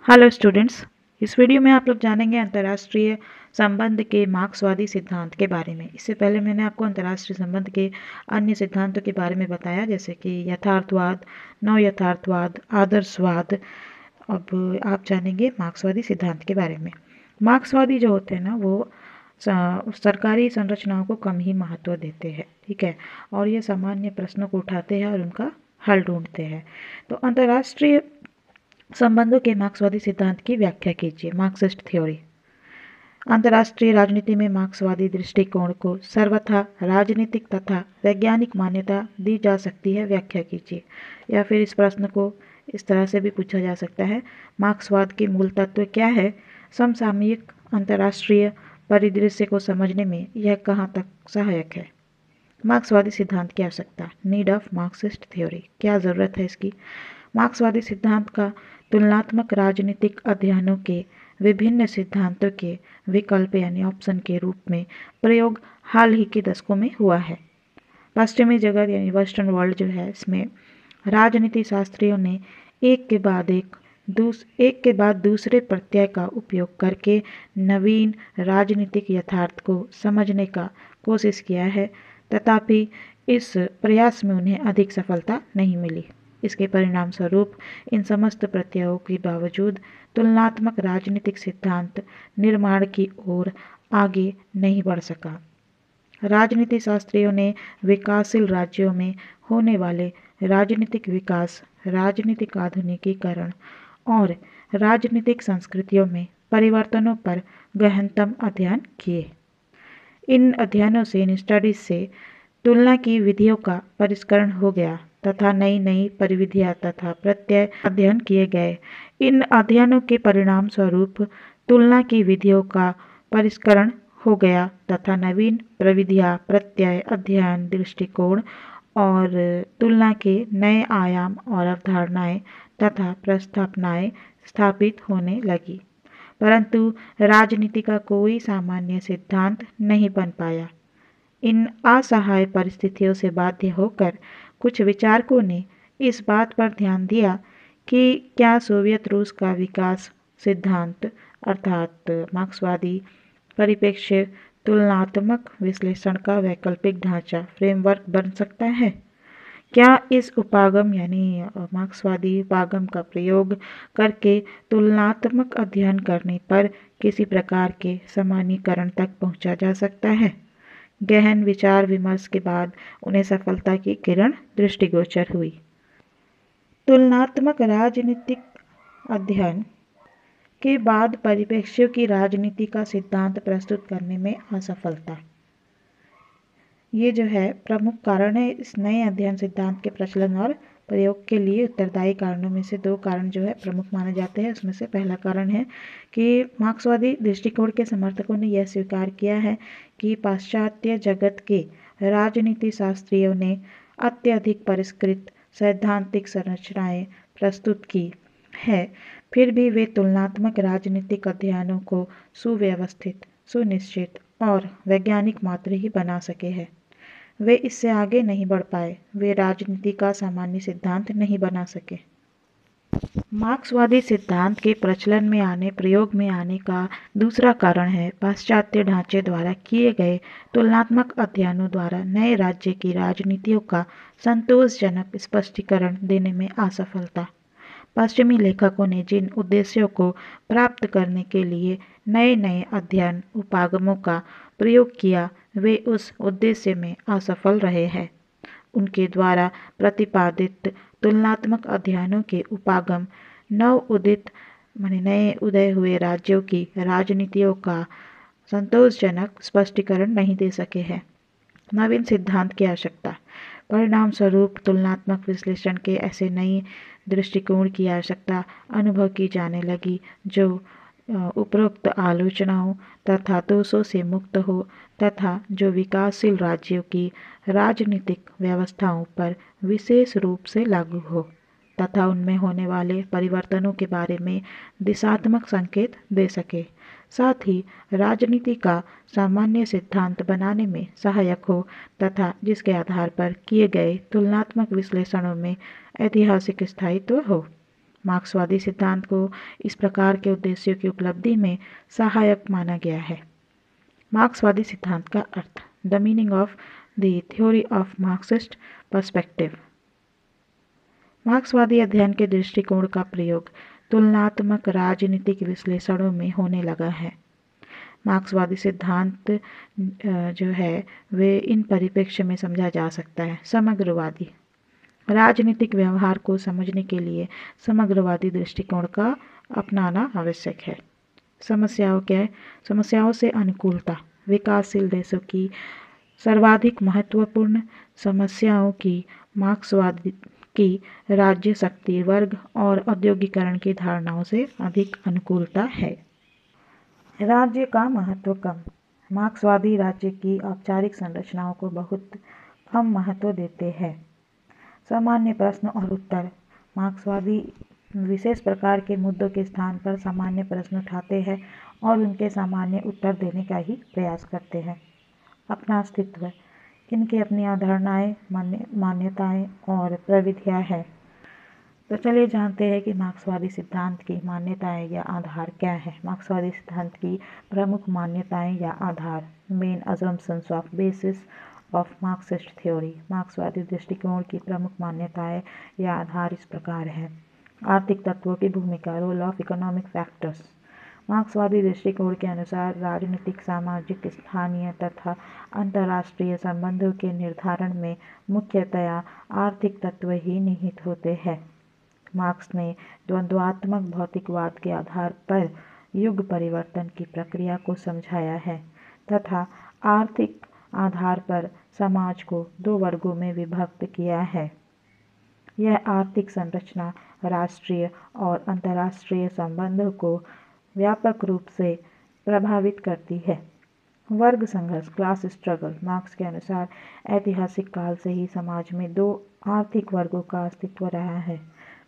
Hello students. इस video में आप लोग जानेंगे अंतर्राष्ट्रीय संबंध के मार्क्सवादी सिद्धांत के बारे में। इससे पहले मैंने आपको अंतर्राष्ट्रीय संबंध के अन्य सिद्धांतों के बारे में बताया, जैसे कि यथार्थवाद, नव यथार्थवाद, आदर्शवाद। अब आप जानेंगे मार्क्सवादी सिद्धांत के बारे में। मार्क्सवादी जो होते हैं ना, वो सरकारी संरचनाओं को कम ही महत्व देते हैं, ठीक है, और ये सामान्य प्रश्नों को उठाते हैं और उनका हल ढूंढते हैं। तो अंतर्राष्ट्रीय संबंधों के मार्क्सवादी सिद्धांत की व्याख्या कीजिए। Marxist theory. अंतर्राष्ट्रीय राजनीति में मार्क्सवादी दृष्टिकोण को सर्वथा राजनीतिक तथा वैज्ञानिक मान्यता दी जा सकती है। व्याख्या कीजिए। या फिर इस प्रश्न को इस तरह से भी पूछा जा सकता है, मार्क्सवाद के मूल तत्व क्या है? समसामयिक अंतर्राष्ट्रीय परिदृश्य को समझने में यह कहाँ तक सहायक है? मार्क्सवादी सिद्धांत की आवश्यकता। Need of Marxist theory. क्या ज़रूरत है इसकी? मार्क्सवादी सिद्धांत का तुलनात्मक राजनीतिक अध्ययनों के विभिन्न सिद्धांतों के विकल्प यानी ऑप्शन के रूप में प्रयोग हाल ही के दशकों में हुआ है। पश्चिमी जगत यानी वेस्टर्न वर्ल्ड जो है, इसमें राजनीति शास्त्रियों ने एक के बाद दूसरे प्रत्यय का उपयोग करके नवीन राजनीतिक यथार्थ को समझने का कोशिश किया है, तथापि इस प्रयास में उन्हें अधिक सफलता नहीं मिली। इसके परिणाम स्वरूप इन समस्त प्रत्ययों के बावजूद तुलनात्मक राजनीतिक सिद्धांत निर्माण की ओर आगे नहीं बढ़ सका। राजनीति शास्त्रियों ने विकासशील राज्यों में होने वाले राजनीतिक विकास, राजनीतिक आधुनिकीकरण और राजनीतिक संस्कृतियों में परिवर्तनों पर गहनतम अध्ययन किए। इन अध्ययनों से, इन स्टडीज से तुलना की विधियों का परिष्करण हो गया तथा नई नई परिविधियां तथा प्रत्यय अध्ययन किए गए। इन अध्ययनों के परिणाम स्वरूप तुलना की विधियों का परिष्करण हो गया तथा नवीन प्रविधियां, प्रत्यय अध्ययन, दृष्टिकोण और तुलना के नए आयाम और अवधारणाएं तथा प्रस्थापनाएं स्थापित होने लगी, परंतु राजनीति का कोई सामान्य सिद्धांत नहीं बन पाया। इन असहाय परिस्थितियों से बाध्य होकर कुछ विचारकों ने इस बात पर ध्यान दिया कि क्या सोवियत रूस का विकास सिद्धांत अर्थात मार्क्सवादी परिप्रेक्ष्य तुलनात्मक विश्लेषण का वैकल्पिक ढांचा, फ्रेमवर्क बन सकता है? क्या इस उपागम यानी मार्क्सवादी उपागम का प्रयोग करके तुलनात्मक अध्ययन करने पर किसी प्रकार के सामान्यीकरण तक पहुंचा जा सकता है? गहन विचार विमर्श के बाद उन्हें सफलता की किरण दृष्टिगोचर हुई। तुलनात्मक राजनीतिक अध्ययन के बाद परिप्रेक्ष्यों की राजनीति का सिद्धांत प्रस्तुत करने में असफलता, ये जो है प्रमुख कारण है। इस नए अध्ययन सिद्धांत के प्रचलन और प्रयोग के लिए उत्तरदायी कारणों में से दो कारण जो है प्रमुख माने जाते हैं। उसमें से पहला कारण है कि मार्क्सवादी दृष्टिकोण के समर्थकों ने यह स्वीकार किया है कि पाश्चात्य जगत के राजनीति शास्त्रियों ने अत्यधिक परिष्कृत सैद्धांतिक संरचनाएं प्रस्तुत की है, फिर भी वे तुलनात्मक राजनीतिक अध्ययनों को सुव्यवस्थित, सुनिश्चित और वैज्ञानिक मात्र ही बना सके हैं। वे इससे आगे नहीं बढ़ पाए। वे राजनीति का सामान्य सिद्धांत नहीं बना सके। मार्क्सवादी सिद्धांत के प्रचलन में आने, प्रयोग में आने का दूसरा कारण है पाश्चात्य ढांचे द्वारा किए गए तुलनात्मक अध्ययनों द्वारा नए राज्य की राजनीतियों का संतोषजनक स्पष्टीकरण देने में असफलता। पश्चिमी लेखकों ने जिन उद्देश्यों को प्राप्त करने के लिए नए नए अध्ययन उपागमों का प्रयोग किया, वे उस उद्देश्य में असफल रहे हैं। उनके द्वारा प्रतिपादित तुलनात्मक अध्ययनों के उपागम नव उदित माने नए उदय हुए राज्यों की राजनीतियों का संतोषजनक स्पष्टीकरण नहीं दे सके हैं। नवीन सिद्धांत की आवश्यकता। परिणाम स्वरूप तुलनात्मक विश्लेषण के ऐसे नई दृष्टिकोण की आवश्यकता अनुभव की जाने लगी जो उपरोक्त आलोचनाओं तथा दोषों से मुक्त हो तथा जो विकासशील राज्यों की राजनीतिक व्यवस्थाओं पर विशेष रूप से लागू हो तथा उनमें होने वाले परिवर्तनों के बारे में दिशात्मक संकेत दे सके, साथ ही राजनीति का सामान्य सिद्धांत बनाने में सहायक हो तथा जिसके आधार पर किए गए तुलनात्मक विश्लेषणों में ऐतिहासिक स्थायित्व हो। मार्क्सवादी सिद्धांत को इस प्रकार के उद्देश्यों की उपलब्धि में सहायक माना गया है। मार्क्सवादी सिद्धांत का अर्थ। The meaning of the theory of Marxist perspective. मार्क्सवादी अध्ययन के दृष्टिकोण का प्रयोग तुलनात्मक राजनीतिक विश्लेषणों में होने लगा है। मार्क्सवादी सिद्धांत जो है वे इन परिप्रेक्ष्य में समझा जा सकता है। समग्रवादी। राजनीतिक व्यवहार को समझने के लिए समग्रवादी दृष्टिकोण का अपनाना आवश्यक है। समस्याओं से अनुकूलता। विकासशील देशों की सर्वाधिक महत्वपूर्ण समस्याओं की मार्क्सवादी की राज्य शक्ति, वर्ग और औद्योगिकरण की धारणाओं से अधिक अनुकूलता है। राज्य का महत्व कम। मार्क्सवादी राज्य की औपचारिक संरचनाओं को बहुत कम महत्व देते हैं। सामान्य प्रश्न और उत्तर। मार्क्सवादी विशेष प्रकार के मुद्दों के स्थान पर सामान्य प्रश्न उठाते हैं और उनके सामान्य उत्तर देने का ही प्रयास करते हैं। अपना अस्तित्व। इनकी अपनी अवधारणाएं, मान्यताएं और प्रविधियां हैं। तो चलिए जानते हैं कि मार्क्सवादी सिद्धांत की मान्यताएं या आधार क्या है। मार्क्सवादी सिद्धांत की प्रमुख मान्यताएं या आधार। Main assumptions of basis of Marxist theory. मार्क्सवादी दृष्टिकोण की प्रमुख मान्यताएं या आधार इस प्रकार है। आर्थिक तत्वों की भूमिका। Role of economic factors. मार्क्सवादी दृष्टिकोण के अनुसार राजनीतिक, सामाजिक, स्थानीय तथा अंतर्राष्ट्रीय संबंधों के निर्धारण में मुख्यतया आर्थिक तत्व ही निहित होते हैं। मार्क्स ने द्वंद्वात्मक भौतिकवाद के आधार पर युग परिवर्तन की प्रक्रिया को समझाया है तथा आर्थिक आधार पर समाज को दो वर्गों में विभक्त किया है। यह आर्थिक संरचना राष्ट्रीय और अंतर्राष्ट्रीय संबंधों को व्यापक रूप से प्रभावित करती है। वर्ग संघर्ष, क्लास स्ट्रगल। मार्क्स के अनुसार ऐतिहासिक काल से ही समाज में दो आर्थिक वर्गों का अस्तित्व रहा है।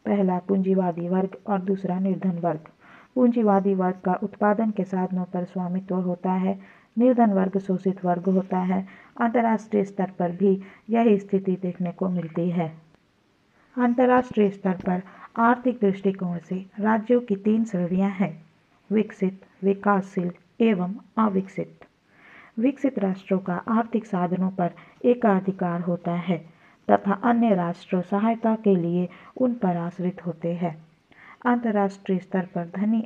पहला पूंजीवादी वर्ग और दूसरा निर्धन वर्ग। पूंजीवादी वर्ग का उत्पादन के साधनों पर स्वामित्व होता है। निर्धन वर्ग शोषित वर्ग होता है। अंतर्राष्ट्रीय स्तर पर भी यही स्थिति देखने को मिलती है। अंतर्राष्ट्रीय स्तर पर आर्थिक दृष्टिकोण से राज्यों की तीन श्रेणियां हैं: विकसित, विकासशील एवं अविकसित। विकसित राष्ट्रों का आर्थिक साधनों पर एकाधिकार होता है तथा अन्य राष्ट्र सहायता के लिए उन पर आश्रित होते हैं। अंतर्राष्ट्रीय स्तर पर धनी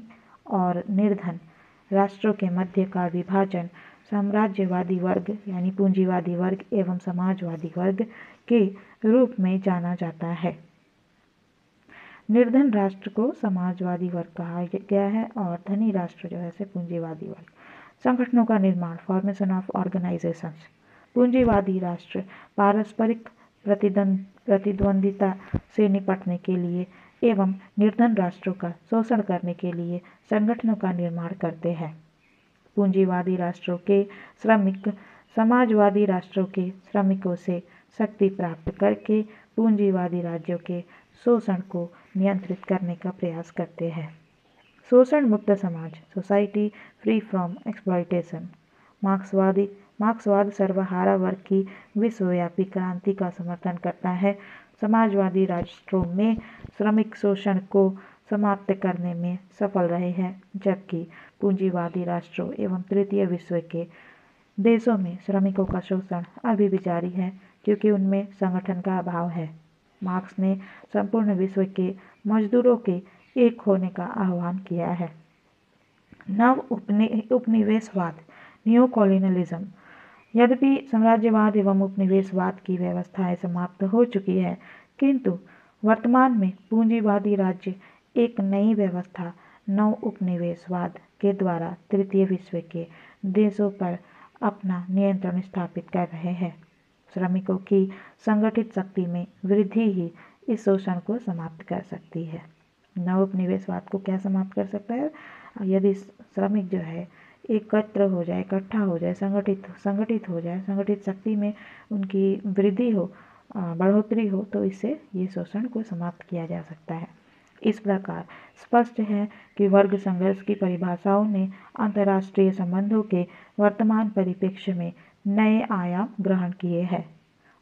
और निर्धन राष्ट्रों के मध्य का विभाजन साम्राज्यवादी वर्ग यानी पूंजीवादी वर्ग एवं समाजवादी वर्ग के रूप में जाना जाता है। निर्धन राष्ट्र को समाजवादी वर्ग कहा गया है और धनी राष्ट्र जो है से पूंजीवादी वर्ग। संगठनों का निर्माण, फॉर्मेशन ऑफ ऑर्गेनाइजेशंस। पूंजीवादी राष्ट्र पारस्परिक प्रतिद्वंदिता से निपटने के लिए एवं निर्धन राष्ट्रों का शोषण करने के लिए संगठनों का निर्माण करते हैं। पूंजीवादी राष्ट्रों के श्रमिक समाजवादी राष्ट्रों के श्रमिकों से शक्ति प्राप्त करके पूंजीवादी राज्यों के शोषण को नियंत्रित करने का प्रयास करते हैं। शोषण मुक्त समाज, सोसाइटी फ्री फ्रॉम एक्सप्लॉयटेशन। मार्क्सवाद सर्वहारा वर्ग की विश्वव्यापी क्रांति का समर्थन करता है। समाजवादी राष्ट्रों में श्रमिक शोषण को समाप्त करने में सफल रहे हैं, जबकि पूंजीवादी राष्ट्रों एवं तृतीय विश्व के देशों में श्रमिकों का शोषण अभी भी जारी है क्योंकि उनमें संगठन का अभाव है। मार्क्स ने संपूर्ण विश्व के मजदूरों के एक होने का आह्वान किया है। नव उपनिवेशवाद, न्यू कॉलोनियलिज्म। यद्यपि साम्राज्यवाद एवं उपनिवेशवाद की व्यवस्थाएं समाप्त हो चुकी है, किंतु वर्तमान में पूंजीवादी राज्य एक नई व्यवस्था नव उपनिवेशवाद के द्वारा तृतीय विश्व के देशों पर अपना नियंत्रण स्थापित कर रहे हैं। श्रमिकों की संगठित शक्ति में वृद्धि ही इस शोषण को समाप्त कर सकती है। नव उपनिवेशवाद को क्या समाप्त कर सकता है? यदि श्रमिक जो है एकत्र हो जाए, इकट्ठा हो जाए, संगठित हो जाए, संगठित शक्ति में उनकी वृद्धि हो, बढ़ोतरी हो, तो इससे ये शोषण को समाप्त किया जा सकता है। इस प्रकार स्पष्ट है कि वर्ग संघर्ष की परिभाषाओं ने अंतर्राष्ट्रीय संबंधों के वर्तमान परिप्रेक्ष्य में नए आयाम ग्रहण किए हैं।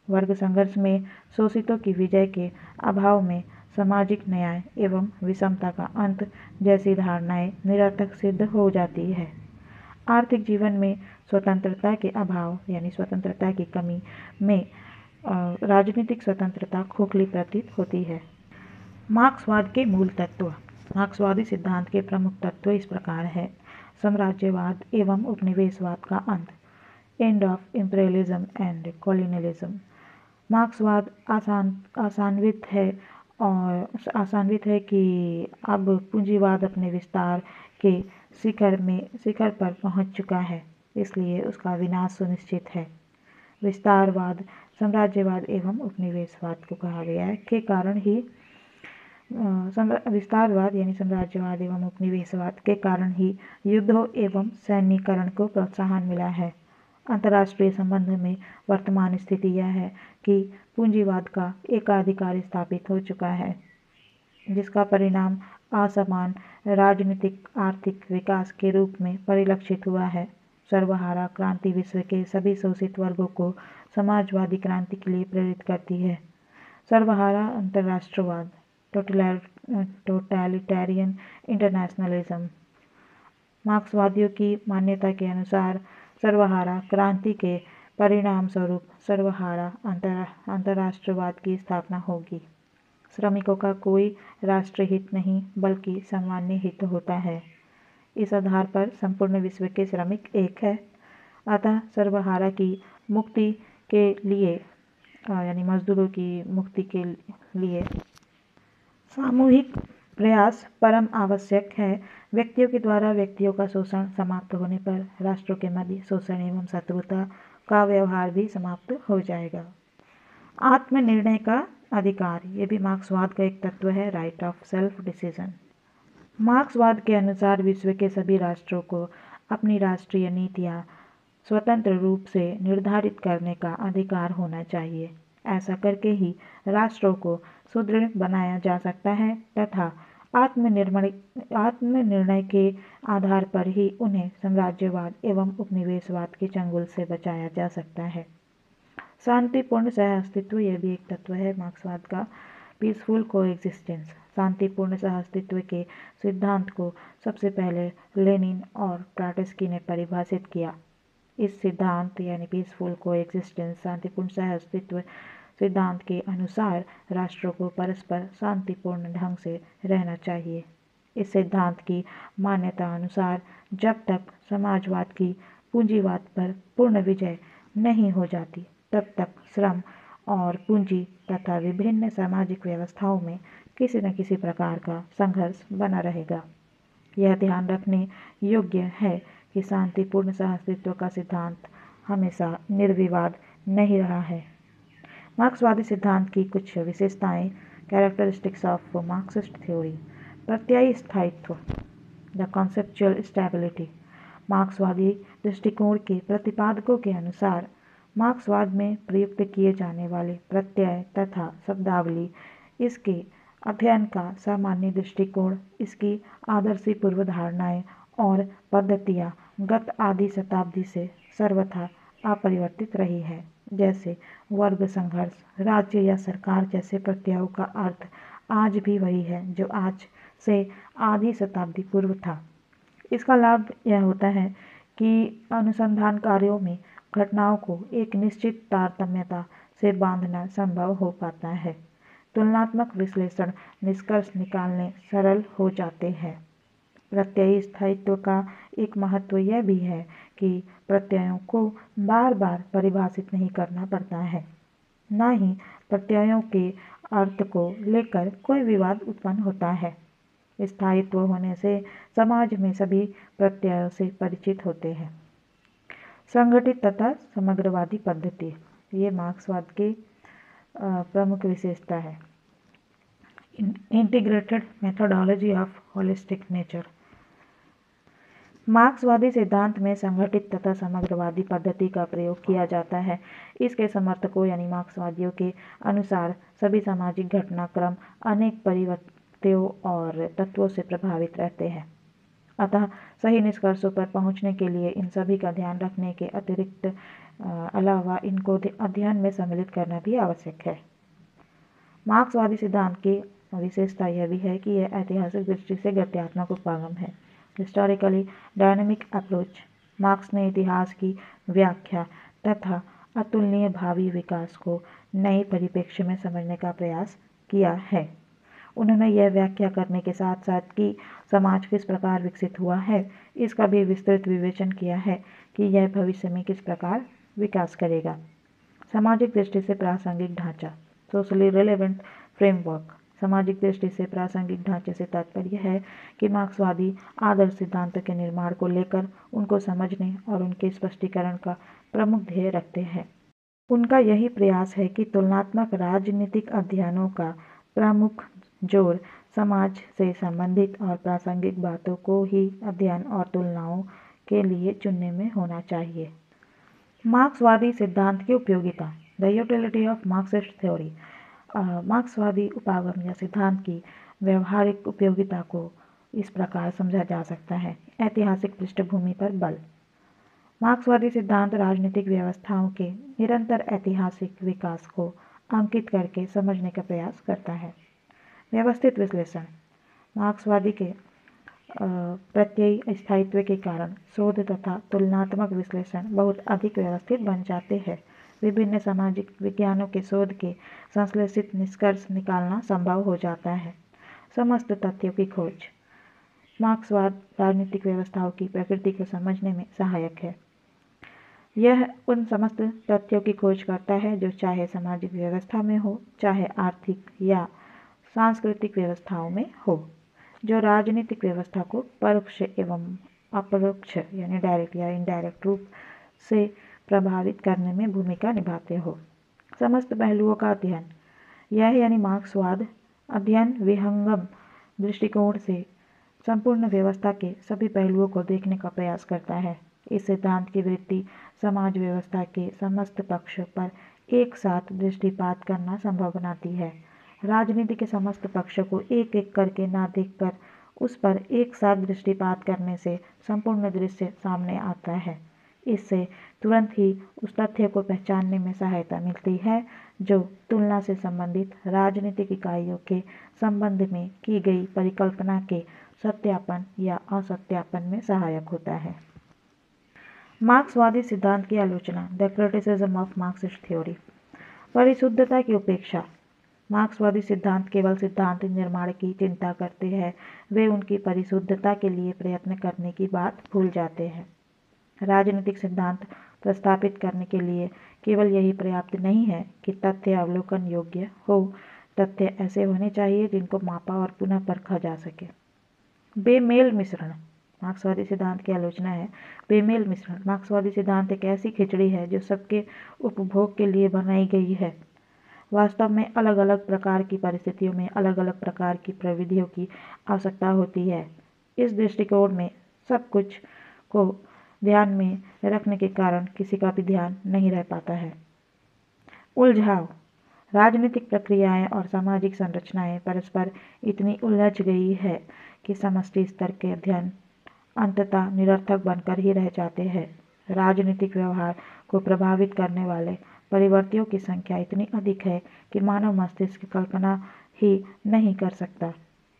वर्ग संघर्ष में शोषितों की विजय के अभाव में सामाजिक न्याय एवं विषमता का अंत जैसी धारणाएं निरर्थक सिद्ध हो जाती है। आर्थिक जीवन में स्वतंत्रता के अभाव यानी स्वतंत्रता की कमी में राजनीतिक स्वतंत्रता खोखली प्रतीत होती है। मार्क्सवाद के मूल तत्व। मार्क्सवादी सिद्धांत के प्रमुख तत्व इस प्रकार है। साम्राज्यवाद एवं उपनिवेशवाद का अंत, end of imperialism and colonialism. मार्क्सवाद आशान्वित है कि अब पूंजीवाद अपने विस्तार के शिखर पर पहुंच चुका है, इसलिए उसका विनाश सुनिश्चित है। विस्तारवाद साम्राज्यवाद एवं उपनिवेशवाद को कहा गया है के कारण ही विस्तारवाद यानी साम्राज्यवाद एवं उपनिवेशवाद के कारण ही युद्धों एवं सैन्यीकरण को प्रोत्साहन मिला है। अंतर्राष्ट्रीय संबंध में वर्तमान स्थिति यह है कि पूंजीवाद का एकाधिकार स्थापित हो चुका है, जिसका परिणाम असमान राजनीतिक आर्थिक विकास के रूप में परिलक्षित हुआ है। सर्वहारा क्रांति विश्व के सभी शोषित वर्गों को समाजवादी क्रांति के लिए प्रेरित करती है। सर्वहारा अंतर्राष्ट्रवाद, टोटलिटेरियन इंटरनेशनलिज्म। मार्क्सवादियों की मान्यता के अनुसार सर्वहारा क्रांति के परिणाम स्वरूप सर्वहारा अंतर्राष्ट्रवाद की स्थापना होगी। श्रमिकों का कोई राष्ट्रहित नहीं बल्कि सामान्य हित होता है। इस आधार पर संपूर्ण विश्व के श्रमिक एक है। अतः सर्वहारा की मुक्ति के लिए यानी मजदूरों की मुक्ति के लिए सामूहिक प्रयास परम आवश्यक है। व्यक्तियों के द्वारा व्यक्तियों का शोषण समाप्त होने पर राष्ट्रों के मध्य शोषण एवं शत्रुता का व्यवहार भी समाप्त हो जाएगा। आत्मनिर्णय का अधिकार, ये भी मार्क्सवाद का एक तत्व है, राइट ऑफ सेल्फ डिसीजन। मार्क्सवाद के अनुसार विश्व के सभी राष्ट्रों को अपनी राष्ट्रीय नीतियाँ स्वतंत्र रूप से निर्धारित करने का अधिकार होना चाहिए। ऐसा करके ही राष्ट्रों को सुदृढ़ बनाया जा सकता है तथा आत्मनिर्णय के आधार पर ही उन्हें साम्राज्यवाद एवं उपनिवेशवाद के चंगुल से बचाया जा सकता है। शांतिपूर्ण सहअस्तित्व, यह भी एक तत्व है मार्क्सवाद का, पीसफुल कोएग्जिस्टेंस। शांतिपूर्ण सहअस्तित्व के सिद्धांत को सबसे पहले लेनिन और ट्रॉट्स्की ने परिभाषित किया। इस सिद्धांत यानी पीसफुल कोएग्जिस्टेंस शांतिपूर्ण सहअस्तित्व सिद्धांत के अनुसार राष्ट्रों को परस्पर शांतिपूर्ण ढंग से रहना चाहिए। इस सिद्धांत की मान्यता अनुसार जब तक समाजवाद की पूंजीवाद पर पूर्ण विजय नहीं हो जाती तब तक श्रम और पूंजी तथा विभिन्न सामाजिक व्यवस्थाओं में किसी न किसी प्रकार का संघर्ष बना रहेगा। यह ध्यान रखने योग्य है कि शांतिपूर्ण सहअस्तित्व का सिद्धांत हमेशा निर्विवाद नहीं रहा है। मार्क्सवादी सिद्धांत की कुछ विशेषताएं, कैरेक्टरिस्टिक्स ऑफ मार्क्सिस्ट थ्योरी। प्रत्ययी स्थायित्व, द कॉन्सेप्चुअल स्टेबिलिटी। मार्क्सवादी दृष्टिकोण के प्रतिपादकों के अनुसार मार्क्सवाद में प्रयुक्त किए जाने वाले प्रत्यय तथा शब्दावली, इसके अध्ययन का सामान्य दृष्टिकोण, इसकी आदर्शी पूर्वधारणाएं और पद्धतियाँ गत आधी शताब्दी से सर्वथा अपरिवर्तित रही है। जैसे वर्ग संघर्ष, राज्य या सरकार जैसे प्रत्ययों का अर्थ आज भी वही है जो आज से आधी शताब्दी पूर्व था। इसका लाभ यह होता है कि अनुसंधान कार्यों में घटनाओं को एक निश्चित तारतम्यता से बांधना संभव हो पाता है। तुलनात्मक विश्लेषण निष्कर्ष निकालने सरल हो जाते हैं। प्रत्ययी स्थायित्व का एक महत्व यह भी है कि प्रत्ययों को बार बार परिभाषित नहीं करना पड़ता है, न ही प्रत्ययों के अर्थ को लेकर कोई विवाद उत्पन्न होता है। स्थायित्व होने से समाज में सभी प्रत्ययों से परिचित होते हैं। संगठित तथा समग्रवादी पद्धति, ये मार्क्सवाद की प्रमुख विशेषता है। Integrated methodology of holistic nature. मार्क्सवादी सिद्धांत में संगठित तथा समग्रवादी पद्धति का प्रयोग किया जाता है। इसके समर्थकों यानी मार्क्सवादियों के अनुसार सभी सामाजिक घटनाक्रम अनेक परिवर्तनों और तत्वों से प्रभावित रहते हैं। अतः सही निष्कर्षों पर पहुंचने के लिए इन सभी का ध्यान रखने के अतिरिक्त अलावा इनको अध्ययन में सम्मिलित करना भी आवश्यक है। मार्क्सवादी सिद्धांत के विशेषता यह भी है कि यह ऐतिहासिक दृष्टि से गत्यात्मक उपागम है। Historically dynamic approach. मार्क्स ने इतिहास की व्याख्या तथा अतुलनीय भावी विकास को नए परिप्रेक्ष्य में समझने का प्रयास किया है। उन्होंने यह व्याख्या करने के साथ साथ कि समाज किस प्रकार विकसित हुआ है, इसका भी विस्तृत विवेचन किया है कि यह भविष्य में किस प्रकार विकास करेगा। सामाजिक दृष्टि से प्रासंगिक ढांचा। Socially relevant framework. सामाजिक दृष्टि से प्रासंगिक ढांचे से तात्पर्य है कि मार्क्सवादी आदर्श सिद्धांतों के निर्माण को लेकर उनको समझने और उनके स्पष्टीकरण का प्रमुख ध्येय रखते हैं। उनका यही प्रयास है कि तुलनात्मक राजनीतिक अध्ययनों का प्रमुख जोर समाज से संबंधित और प्रासंगिक बातों को ही अध्ययन और तुलनाओं के लिए चुनने में होना चाहिए। मार्क्सवादी सिद्धांत की उपयोगिता। The utility of Marxist theory. मार्क्सवादी उपागम या सिद्धांत की व्यवहारिक उपयोगिता को इस प्रकार समझा जा सकता है। ऐतिहासिक पृष्ठभूमि पर बल। मार्क्सवादी सिद्धांत राजनीतिक व्यवस्थाओं के निरंतर ऐतिहासिक विकास को अंकित करके समझने का प्रयास करता है। व्यवस्थित विश्लेषण। मार्क्सवादी के प्रत्ययी स्थायित्व के कारण शोध तथा तुलनात्मक विश्लेषण बहुत अधिक व्यवस्थित बन जाते हैं। विभिन्न सामाजिक विज्ञानों के शोध के संश्लेषित निष्कर्ष निकालना संभव हो जाता है। समस्त तथ्यों की खोज। मार्क्सवाद राजनीतिक व्यवस्थाओं की प्रकृति को समझने में सहायक है। यह उन समस्त तथ्यों की खोज करता है जो चाहे सामाजिक व्यवस्था में हो, चाहे आर्थिक या सांस्कृतिक व्यवस्थाओं में हो, जो राजनीतिक व्यवस्था को परोक्ष एवं अपरोक्ष यानी डायरेक्ट या इनडायरेक्ट रूप से प्रभावित करने में भूमिका निभाते हो। समस्त पहलुओं का अध्ययन। यह यानी मार्क्सवाद अध्ययन विहंगम दृष्टिकोण से संपूर्ण व्यवस्था के सभी पहलुओं को देखने का प्रयास करता है। इस सिद्धांत की वृत्ति समाज व्यवस्था के समस्त पक्षों पर एक साथ दृष्टिपात करना संभव बनाती है। राजनीति के समस्त पक्षों को एक एक करके ना देखकर उस पर एक साथ दृष्टिपात करने से संपूर्ण दृश्य सामने आता है। इससे तुरंत ही उस तथ्य को पहचानने में सहायता मिलती है जो तुलना से संबंधित राजनीतिक इकाइयों के संबंध में की गई परिकल्पना के सत्यापन या असत्यापन में सहायक होता है। मार्क्सवादी सिद्धांत की आलोचना। The criticism of Marxist theory. परिशुद्धता की उपेक्षा। मार्क्सवादी सिद्धांत केवल सिद्धांत निर्माण की चिंता करते हैं, वे उनकी परिशुद्धता के लिए प्रयत्न करने की बात भूल जाते हैं। राजनीतिक सिद्धांत प्रस्तावित करने के लिए केवल यही पर्याप्त नहीं है कि तथ्य अवलोकन योग्य हो, तथ्य ऐसे होने चाहिए जिनको मापा और पुनः परखा जा सके। बेमेल मिश्रण। मार्क्सवादी सिद्धांत की आलोचना है बेमेल मिश्रण। मार्क्सवादी सिद्धांत एक ऐसी खिचड़ी है जो सबके उपभोग के लिए बनाई गई है। वास्तव में अलग अलग प्रकार की परिस्थितियों में अलग अलग प्रकार की प्रविधियों की आवश्यकता होती है। इस दृष्टिकोण में सब कुछ को ध्यान में रखने के कारण किसी का भी ध्यान नहीं रह पाता है। उलझाव। राजनीतिक प्रक्रियाएं और सामाजिक संरचनाएं परस्पर इतनी उलझ गई है कि समष्टि स्तर के अध्ययन अंततः निरर्थक बनकर ही रह जाते हैं। राजनीतिक व्यवहार को प्रभावित करने वाले परिवर्तियों की संख्या इतनी अधिक है कि मानव मस्तिष्क कल्पना ही नहीं कर सकता।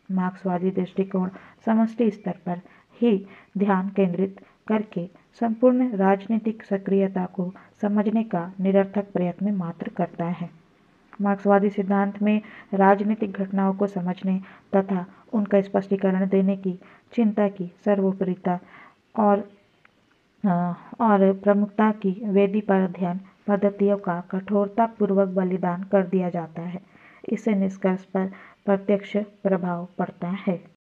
मार्क्सवादी दृष्टिकोण समष्टि स्तर पर ही ध्यान केंद्रित करके संपूर्ण राजनीतिक सक्रियता को समझने का निरर्थक प्रयत्न मात्र करता है। मार्क्सवादी सिद्धांत में राजनीतिक घटनाओं को समझने तथा उनका स्पष्टीकरण देने की चिंता की सर्वोपरिता और प्रमुखता की वेदी पर अध्ययन पद्धतियों का कठोरतापूर्वक बलिदान कर दिया जाता है। इससे निष्कर्ष पर प्रत्यक्ष प्रभाव पड़ता है।